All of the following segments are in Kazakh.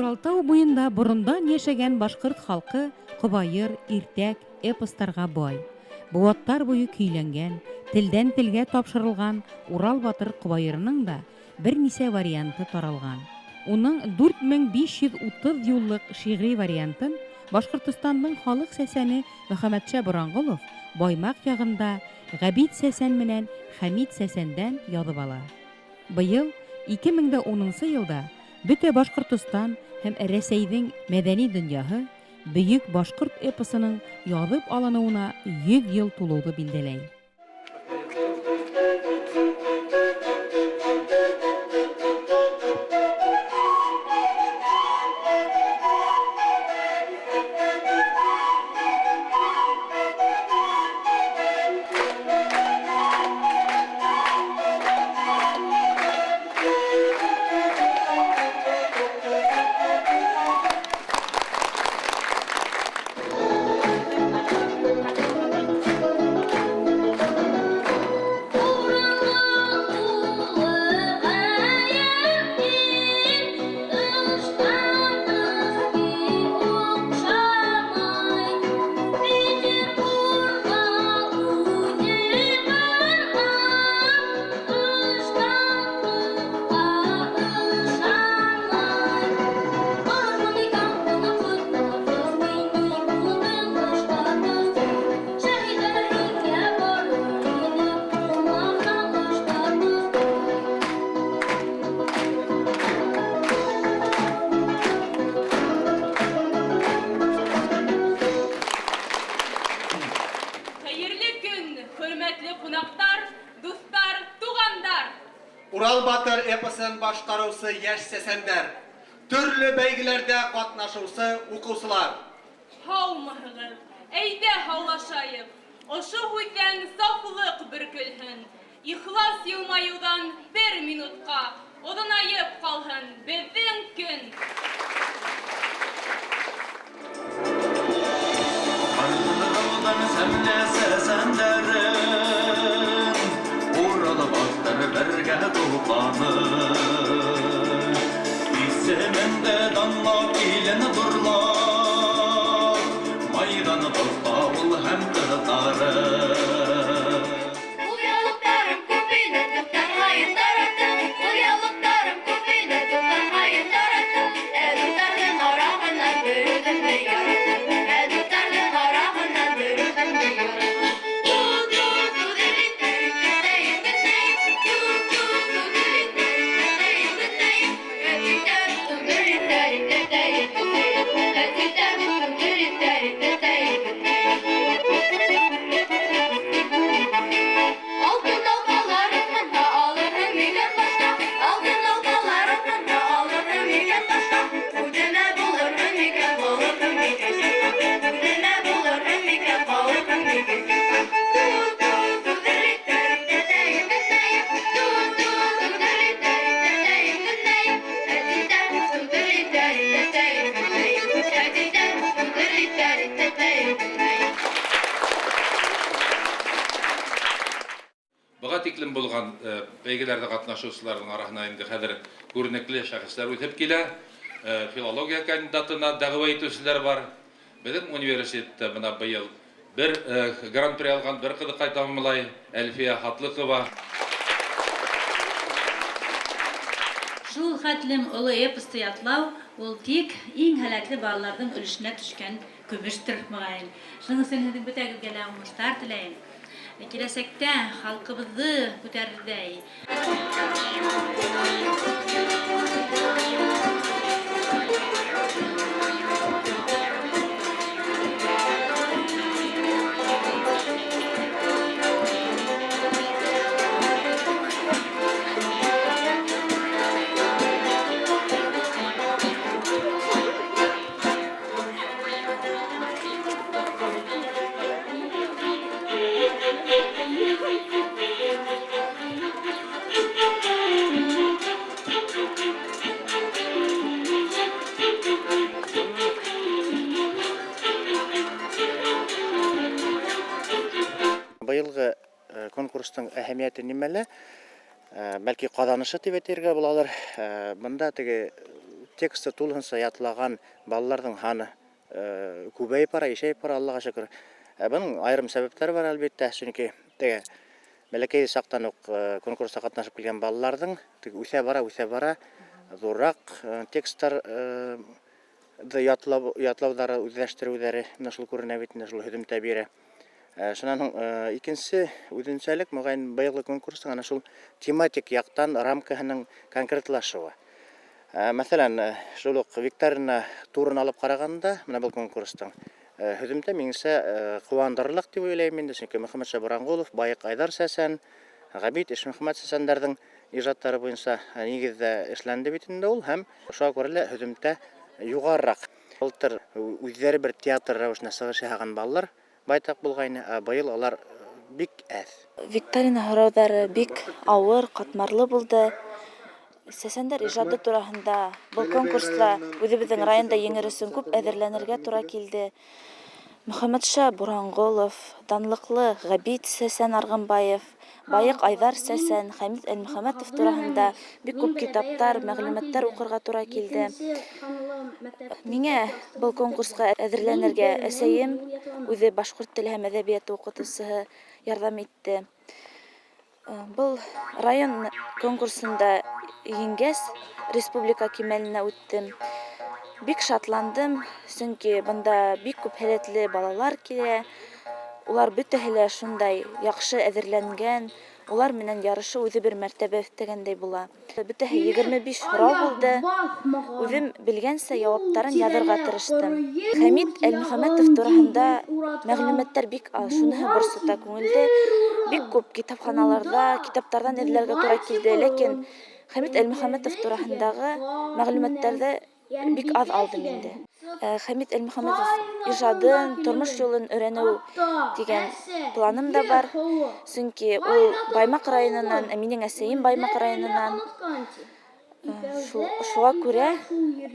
Уралтау буенда борындан яшәгән башкорт халкы кобайыр, иртәк, эпостарга бай. Бу аттар буе көйләнгән, телдән телгә тапшырылган Урал батыр кобайырының да берничә варианты таралган. Уның 4530 юллык шигъри вариантын Башкортстанның халык сәсәне Мөхәммәтшә Борангулов Баймак ягында Габид сәсән менән Хәмид сәсәндән язып ала. Быел 2010 елда бөтә Башкортстан һәм Рәсәйнең мәдәни дөньяһы бөек башкорт эпосының язып алынуына 100 ел тулуды билдәләй. Урал батыр эпосын башкарусы яшь сәсәндәр, төрле бәйгеләрдә катнашучы укучылар. Һаумыгыз, әйдә һаулашайык. Ошо һүздән сафлык бөркелһен. Ихлас елмаюдан 1 минутка оҙонайып калһын безнең көн. İssemende danlap ileni durlar, maydanı topağıl hem kırıkları. Uyalıklarım kupine tuttan hayır tarattım. Uyalıklarım kupine tuttan hayır tarattım. Edutlardım arağından bürüdüm de yarattım. Edutlardım arağından bürüdüm de yarattım. Буга тиклем булган бәйгеләрдә катнашучыларның арасына инде хәзер күренекле шәхесләр үтеп килә. Филология кандидатына дәгъва итүчеләр бар. Безнең университетта менә быел бер гран-при алган бер кызыкай тамамлай Әлфия Хатлыкова. Шул хәтлем олы эпосты ятлау ул тик иң һәләтле балаларның өлешенә төшкән көмештер мөгаен. Шуның өчен һеҙ бөтәгеҙгә лә уңыштар теләйем. Киләсәктә халкыбыҙҙы күтәрерҙәй. Быйылгы конкурстың әһәмияте нимәле? Бәлки казанышы дип әйтергә булалар. Монда теге тексты тулысынча ятлаган балалардың ханы күбәйеп бара, ишәйеп бара, Аллаға шөкер. Буның айрым сәбәпләре бар әлбәттә, чөнки теге бәләкәй сактан ук конкурста катнашып килгән балалардың үсә бара зуррак тексттар ятлаудары, үзләштерүләре менә шул күренә бит, менә шул һөҗүмтә бирә. Шуннан икенче үзенчәлек мөгаен быелгы конкурстың ана шул тематик яктан рамкаһының конкретлашуы. Мәсәлән, шул ук викторина турын алып караганда, менә бу конкурстың һөҗүмтә минеңчә куандырырлык дип уйлыйм инде, чөнки Мөхәммәд Шабрангулов, Байык Айдар Сәсән, Габит Ишмөхәммәд Сәсәндәрнең иҗаттары буенча нигездә эшләнде бит инде ул, һәм шуңа күрә лә һөҗүмтә югарырак. Былтыр үзләре бер театр рәвешенә сыгыш яһаган балалар байтак булгайны, быел алар бик әз. Викторина һорауҙары бик ауыр, ҡатмарлы булды. Сәсәндәр ижады тураһында был конкурста үҙебеҙҙең районда еңер өсөн күп әҙерләнергә тура килде. Мөхәммәтша Буранғолов, данлыҡлы Ғәбит Сәсән Арғынбаев, Байыҡ Айҙар Сәсән, Хәмит Әлмөхәмәтов тураһында бик күп китаптар, мәғлүмәттәр уҡырға тура килде. Миңә был конкурсҡа әҙерләнергә әсәйем, үҙе башҡорт теле һәм әҙәбиәте уҡытыусыһы, ярҙам итте. Был район конкурсында еңгәс, республика кимәленә үттем. Бик шатландым, сөнки бында бик күп һәләтле балалар килә. Улар бөтәһе лә шундай яҡшы әҙерләнгән. Улар менән ярышы үҙе бер мәртәбә өҫтәгәндәй була. Бөтәһе 25 һорау булды. Үҙем белгәнсә яуаптарын яҙырға тырыштым. Хәмит Әлмөхәмәтов тураһында мәғлүмәттәр бик аз, шуныһы борсота күңелде. Бик күп китапханаларҙа, китаптарҙан эҙләргә тура килде, ләкин Хәмит Әлмөхәмәтов тураһындағы мәғлүмәттәрҙе бик аҙ алдым инде. Хәмит Әлмөхәмәтов ижадын, тормош юлын өйрәнеү дигән планым да бар. Сөнки ул Баймаҡ районынан, минең әсәйем Баймаҡ районынан. Шуға күрә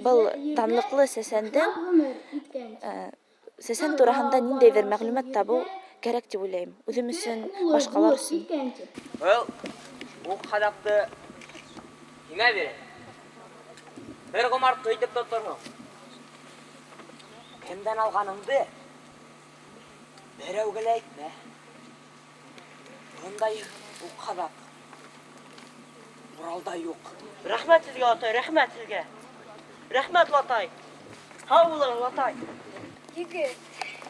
был данлыҡлы Сәсән тураһында ниндәйҙер мәғлүмәт табыу кәрәк дип уйлайым. Үҙем өсөн, башҡалар өсөн. Ул ҡаҙаҡты һиңә бирә. Бер ғүмарты итеп тоторһоң. Кемдән алғаныңды берәүгә лә әйтмә. Бындай ул ҡаҙаҡ Уралда юҡ. Рәхмәт һеҙгә, атай, рәхмәт һеҙгә. Рәхмәт, Латай. Һау булығыҙ, Латай. Егет,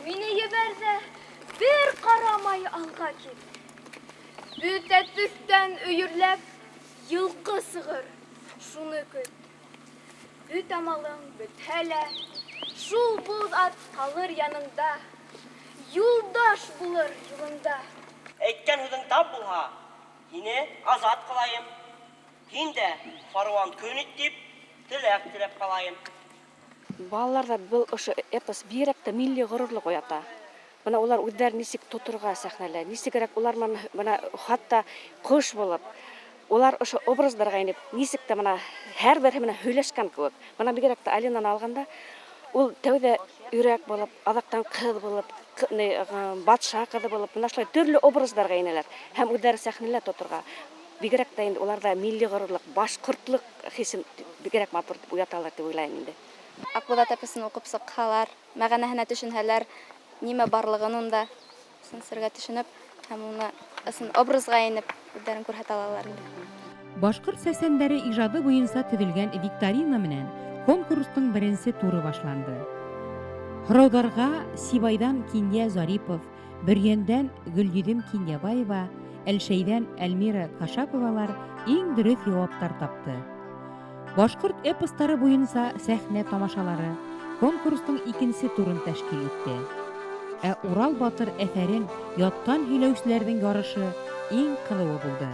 мине ебәрҙә, бер ҡарамай алға кит. Бөтә төҫтән өйөрләп, йылҡы сығыр, шуны көт. Бөтә малың бөтһә лә, шул буҙ ат ҡалыр яныңда, юлдаш булыр юлында. Әйткән һүҙең тап булһа, һине азат ҡылайым. Һин дә фарван көн итеп, теләк теләп ҡалайым. Балаларҙа был ошо эпос бигерәк тә милли ғорурлыҡ уята. Бына улар үҙҙәр нисек тоторға сәхнәлә, нисегерәк улар бына хатта ҡош булып, улар ошо образдарға инеп, нисек тә бына һәр береһе менән һөйләшкән кеүек. Бына бигерәк тә Алинаны алғанда, ул тәүҙә өйрәк булып, аҙаҡтан ҡыҙ булып, батша ҡыҙы булып, бына шулай төрлө образдарға инәләр һәм үҙҙәре сәхнәлә тоторға. Бигерәк тә инде уларҙа милли ғорурлыҡ, башҡортлыҡ хисен бигерәк матур уяталар дип уйлайым инде. Акбуҙат эпосын уҡып сыҡһалар, мәғәнәһенә төшөнһәләр, нимә барлығын унда сәнсергә төшөнөп, һәм уны ысын образға инеп, үҙҙәрен күрһәтә алалар инде. Башҡорт сәсәндәре ижады буйынса төҙөлгән викторина менән конкурстың беренсе туры башланды. Һорауҙарға Сибайҙан Кинйә Зарипов, Бөрйәндән Гөлйөҙөм Кинйәбаева, Әлшәйҙән Әлмира Кашаповалар иң дөрөҫ яуаптар тапты. Башҡорт эпостары буйынса сәхнә тамашалары конкурстың икенсе турын тәшкил итте. Урал Батыр әҫәрен яттан һөйләүселәрҙең ярышы иң ҡыҙыуы булды.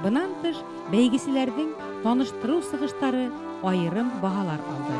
Бынан тыш, бәйгеселәрҙең таныштырыу сығыштары айырым баһалар алды.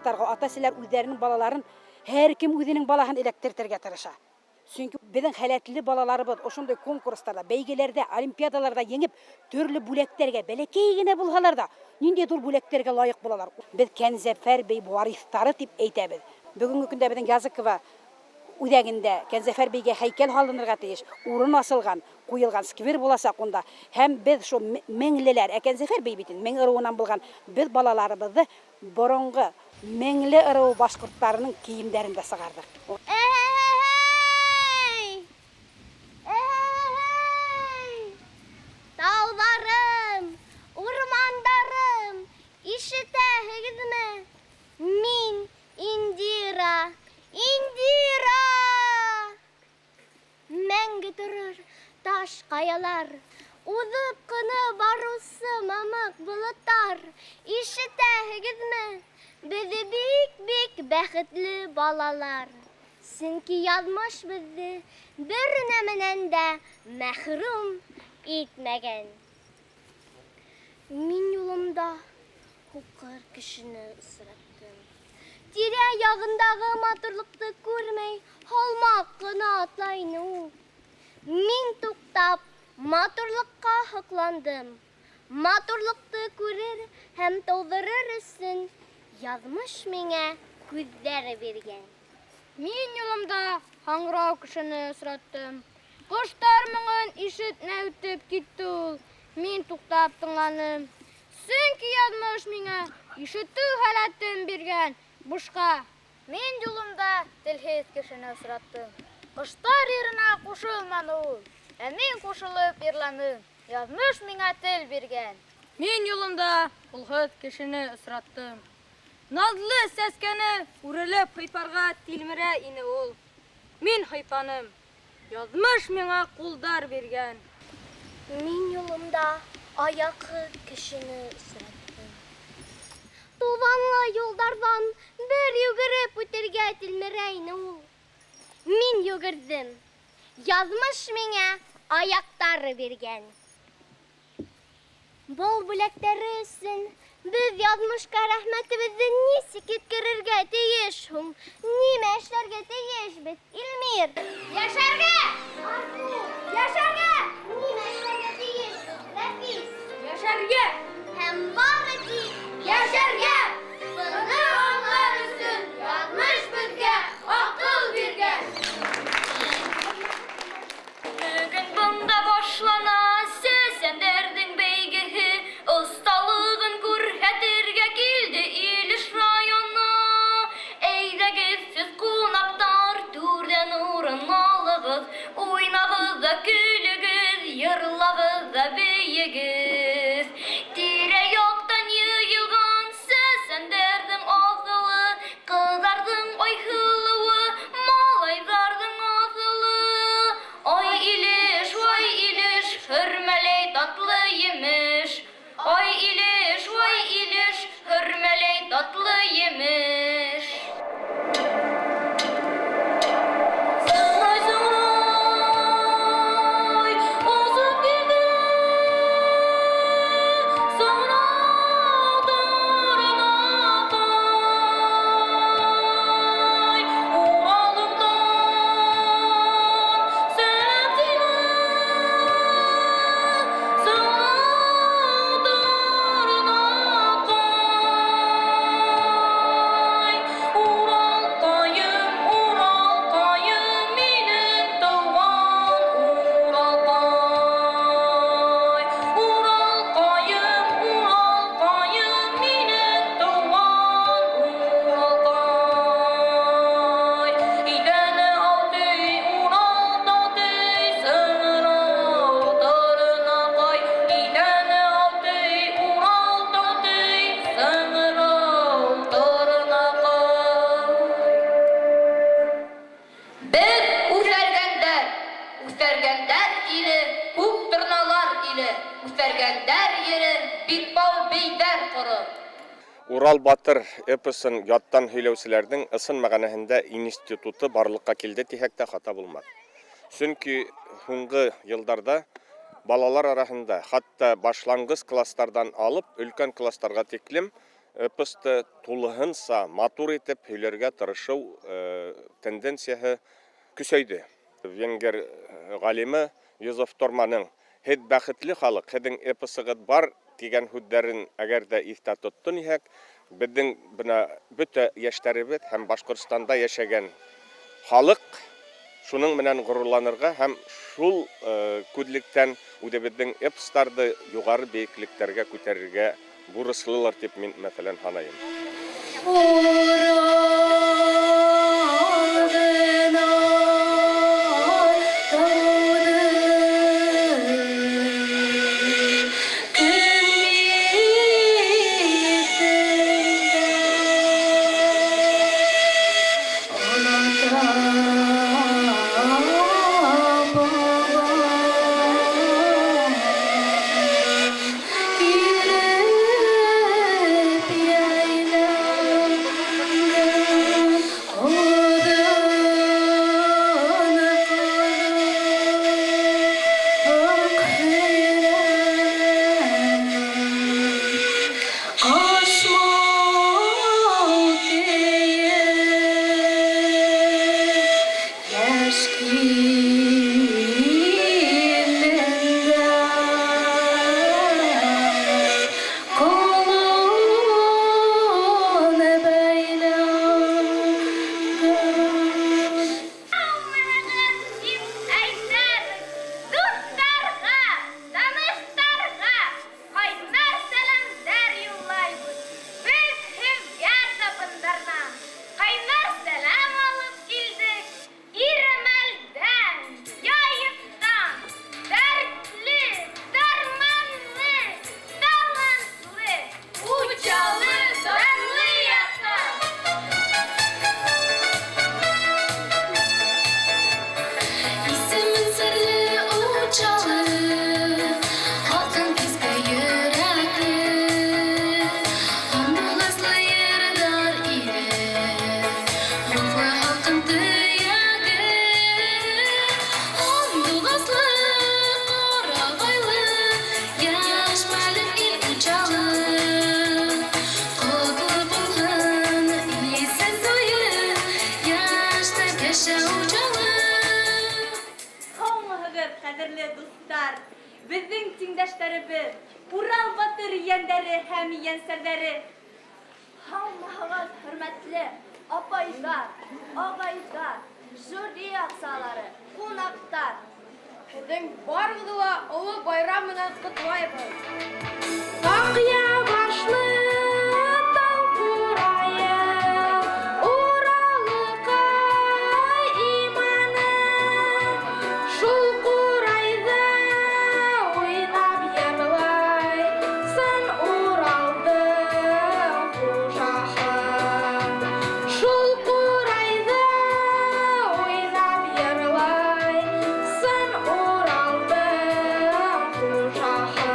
конкурстарға ата-әсәләр үзләренең балаларын һәркем үзенең балаһын эләктертергә тырыша. Чөнки безнең хәләтле балаларыбыз ошондай конкурсларда, бәйгеләрдә, олимпиадаларда еңеп, төрле бүләкләргә, бәләкәй генә булһалар да, нинди зур бүләкләргә лаек булалар. Без Кәнзәфәр бей варислары дип әйтәбез. Бүгенге көндә безнең Языкова үҙәгендә Кәнзәфәр бейгә һәйкәл һалынырга тиеш, урын асылган, куелган сквер буласак унда. Һәм без шул меңлеләр, Кәнзәфәр бей бит мең ыруынан булган, без балаларыбызны борынгы меңле ыру башкортларының киемнәрендә сыгардык. Dağlarım, ormanlarım, işitəğizmi? Min Indira, Indira. Мәңгі тұрыр таш қаялар, uzıp қыны барусы мамық бұлыттар. Işitəğizmi? Bizi bik бәхетлі балалар. Сөнки язмыш бізді бір нәменән дә мәхрум etmegen. Min yolumda hukar kişini ısırattım. Tire yağındağı matırlıkta görmey, halmakkını atlayını. Min tuktap matırlıkka hıklandım. Matırlıkta görür hem doldurursun. Yazmış mine güzleri vergen. Min yolumda hangrav kişini ısırattım. Kuşlar mığın işitne ötüp gitti ol. Min tuktap tınlaным. Sünki yazmış mine işitü halatın birgen. Buşka. Min yolumda dilhez kişini ısırattım. Kuşlar yerine koşulman ol. Min koşulup irlanım. Yazmış mine til birgen. Min yolumda kulhız kişini ısırattım. Nazlı seskeni uğrılıp hıyparga tilmire ini ol. Min hıypanım. Yazmış mine kuldar bergen. Min yolumda ayakı kişini ısırattım. Tuvanlı yollardan bir yugurıp öterge tilmereyni ol. Min yugurdım. Yazmış mine ayaktar bergen. Bol bilekleri üstün biz yazmışka rahmetimizi nisik etkirirge teyiş hum. Nime eşlerge teyiş bit ilmir. Yaşarge! Artu! Yaşarge! Nime eşlerge teyiş nefis. Yaşarge! Hem var ki yaşarge! Bını anlarısın yazmış bizge akıl birge. Bugün bunda başlanan sesenderdin beygehi ustalığın kurhetirge kildi iliş rayonu. Eydegiz siz kunaptar türden uğranalığız. Oynağız da külügüz, yırlağız da beyigiz. Tire yoktan yığılgan sesenderdin ağzılı. Kızardın oy hılığı, malayzardın ağzılı. Oy iliş, hürmeley tatlı yemiş. Oy iliş, hürmeley tatlı yemiş. Урал Батыр эпосын яттан һөйләүселәрнең ысын мәгънәһендә институты барлыкка килде тиһәктә хата булмас. Чөнки һуңгы елларда балалар арасында хатта башлангыч класслардан алып өлкән классларга тиклем эпосты тулыһынса матур итеп һөйләргә тырышу тенденцияһы көсәйде. Венгер галиме Йозеф Торманың «Һед бәхетле халык, һеҙҙең эпосығыҙ бар» дигән һүҙҙәрен әгәр дә иҫтә тоттон иһәк, беҙҙең бына бөтә йәштәребеҙ һәм Башҡортостанда йәшәгән халыҡ шуның менән ғорурланырға һәм шул күҙлектән үҙебеҙҙең эпостарҙы юғары бейеклектәргә күтәрергә бурыслылар тип мин мәҫәлән һанайым. Кадерле дуслар, безнең тиңдәшләребез, Урал батыр ейәндәре һәм ейәнсәрләре. Һаумыһығыҙ, хөрмәтле апайҙар, ағайҙар, жюри ағзалары, ҡунаҡтар. Һеҙҙең барығыҙҙы ла оло байрам менән ҡотлайбыҙ. Таҡия башлы тау ҡурайы, Уралыҡа иманы, шул ҡурайҙа уйнап йырлай, сын Уралдың хужаһы. Шул ҡурайҙа уйнап йырлай, сын Уралдың хужаһы.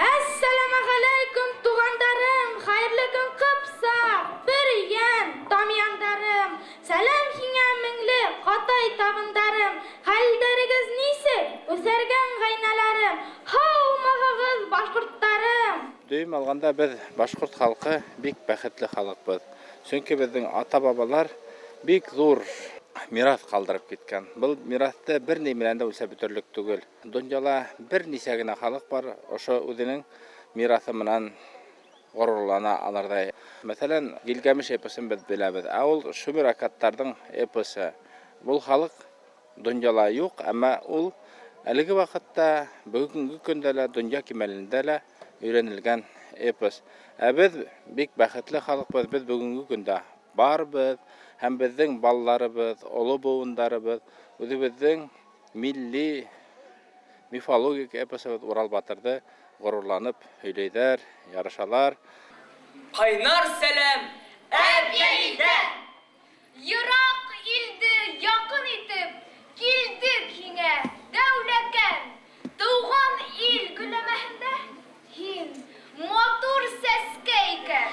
Әссәләмәғәләйкүм, туғандарым, хәйерле көн ҡыпсаҡ, бер йән, тамяндарым. Сәләм һиңә меңле ҡатай табындарым. Хәлдәрегеҙ нисек, үҫәргән ғәйнәләрем? Һаумыһығыҙ, башҡорттарым. Дөйөм алғанда беҙ башҡорт халҡы бик бәхетле халыҡбыҙ. Сөнки беҙҙең ата-бабалар бик ҙур мираҫ ҡалдырып киткән. Был мираҫты бер ни менән дә үлсәп бөтөрлөк түгел. Донъяла бер нисә генә халыҡ бар, ошо үҙенең мираҫы менән ғорурлана алырҙай. Мәҫәлән, Гилгәмеш эпосын беҙ беләбеҙ, ә ул Шумер акаттарҙың эпосы. Был халыҡ донъяла юҡ, әммә ул әлеге ваҡытта, бөгөнгө көндә лә, донъя кимәлендә лә өйрәнелгән эпос. Ә беҙ бик бәхетле халыҡбыҙ, беҙ бөгөнгө көндә барбыҙ, һәм беҙҙең балаларыбыҙ, оло быуындарыбыҙ, үҙебеҙҙең милли мифологик эпосыбыҙ Урал батырҙы ғорурланып һөйләйҙәр, ярышалар. Ҡайнар сәләм! Әбйәлилдән! Йыраҡ илде яҡын итеп, килдек һиңә, дәүләкән. Тыуған ил гөләмәһендә һин матур сәскә икән.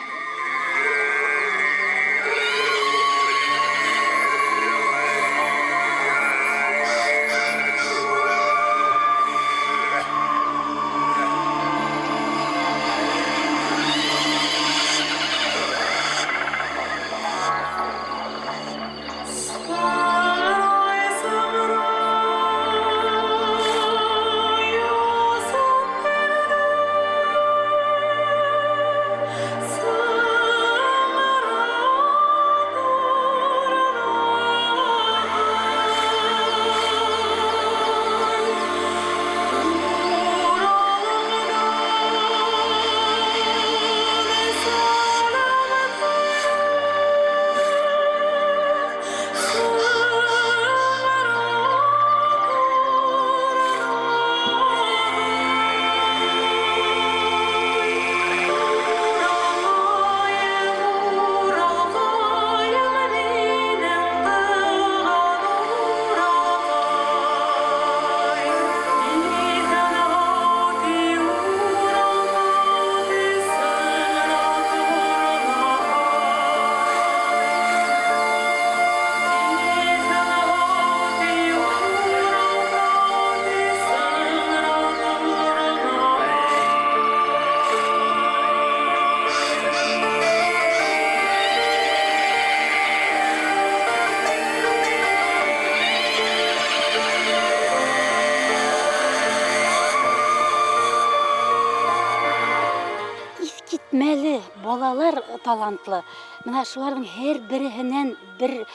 талантлы. Менә шуларның һәр береһеннән бер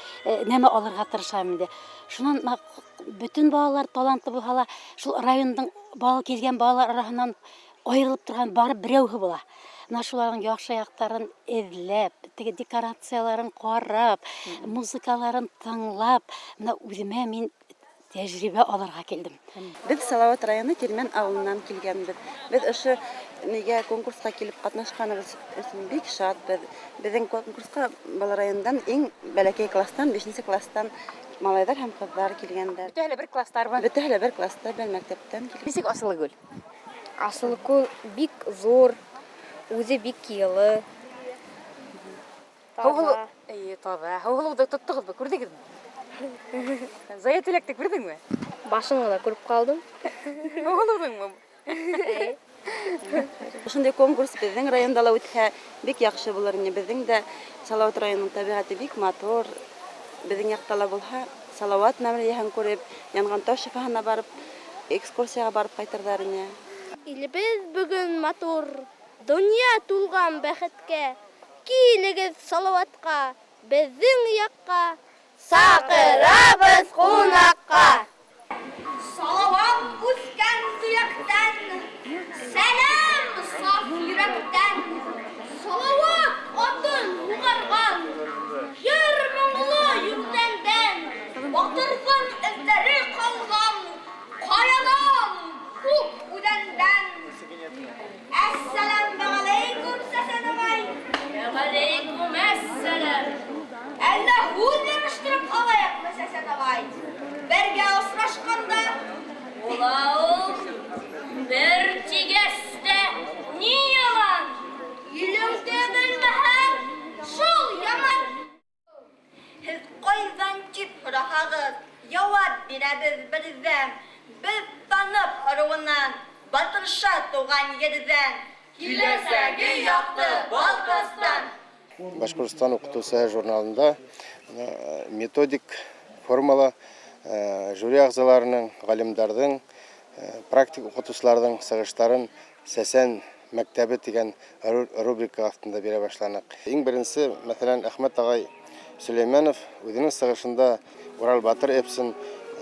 нәмә алырга тырышам инде. Шуннан бөтен балалар талантлы булһалар, шул районның бала килгән балалар арасыннан аерылып торган бары берәүһе була. Менә шуларның яхшы яктарын эзләп, теге декорацияларын карап, музыкаларын тыңлап, менә үземә мин тәҗрибә алырга килдем. Без Салават районы Тирмән авылыннан килгәнбез. Без ошо нигә конкурска килеп катнашканыбыз өчен бик шатбыз. Безнең конкурска бала райондан иң бәләкәй класстан, 5нче класстан малайлар һәм кызлар килгәннәр. Бөтәһе бер класстармы? Бөтәһе бер класста, бер мәктәптән килгән. Ничек Асылгөл? Асылкүл бик зур, үзе бик йылы. Таза. Таза. Һаулыгы тоттыгызбы, күрдегезме? Зая теләктек бирдеңме? Башын гына күреп калдым. Һаулыгыңмы? Ошондой конкурс безнең районда ла үтһә, бик яхшы булыр иде. Безнең дә Салават районының табигаты бик матур. Безнең якта ла булһа, Салават мәмләяһен күреп, Янгантау шифаһына барып, экскурсияга барып кайтырдар иде. Илебез бүген матур, дөнья тулган бәхеткә. Килегез Салаватка, безнең якка. Сакырабыз кунакка. Салават үскән төяктән, сәлам саф йөрәктән. Салават атын угарган, йөр моңлы юлдән. Батырның эзләре калган, каядан, күк үдәндән. Әссәламу алейкум сәсәнәмай. Алейкум әссәлам. Әллә һүзләрештеп алайыкмы сәсәнәмай? Бергә осрашканда улау бер тигәстә ни яман? Илеңдә белмәһәң, шул яман. Һез кайдан кип һорагыз, җавап бирәбез бердән. Без танып аруыннан, батырша туган ердән. Киләсәге якты Балкастан. Башкортстан укытучысы журналында методик формала жюри ағзаларының, галимдардың, практик укытучыларның сыгыштарын Сәсән мәктәбе дигән рубрика астында бирә башланык. Иң беренче, мәсәлән, Әхмәт агай Сөләйманов үзенең сыгышында Урал Батыр эпосын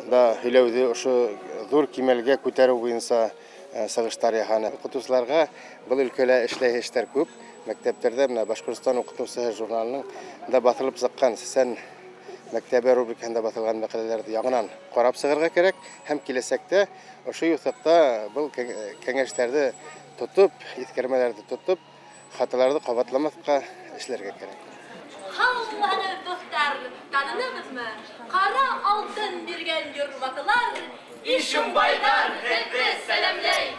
да һөйләүде, ошо зур кимәлгә күтәрү буенча сыгыштар яһаны. Укытучыларга бу өлкәдә эшләйештәр күп. Мәктәпләрдә менә Башкортстан укытучысы журналының да басылып чыккан Сәсән мәктәбе рубрикасында басылган мәкаләләрне яңадан карап чыгарга кирәк һәм киләсәктә ошо юсакта бу кәңәшләрне тотып, искәрмәләрне тотып, хаталарны кабатламаска эшләргә кирәк. Халыгы достар, таныныңызмы? Кара алтын биргән юрмаклар, Ишембайдан һеҙҙе сәләмләй.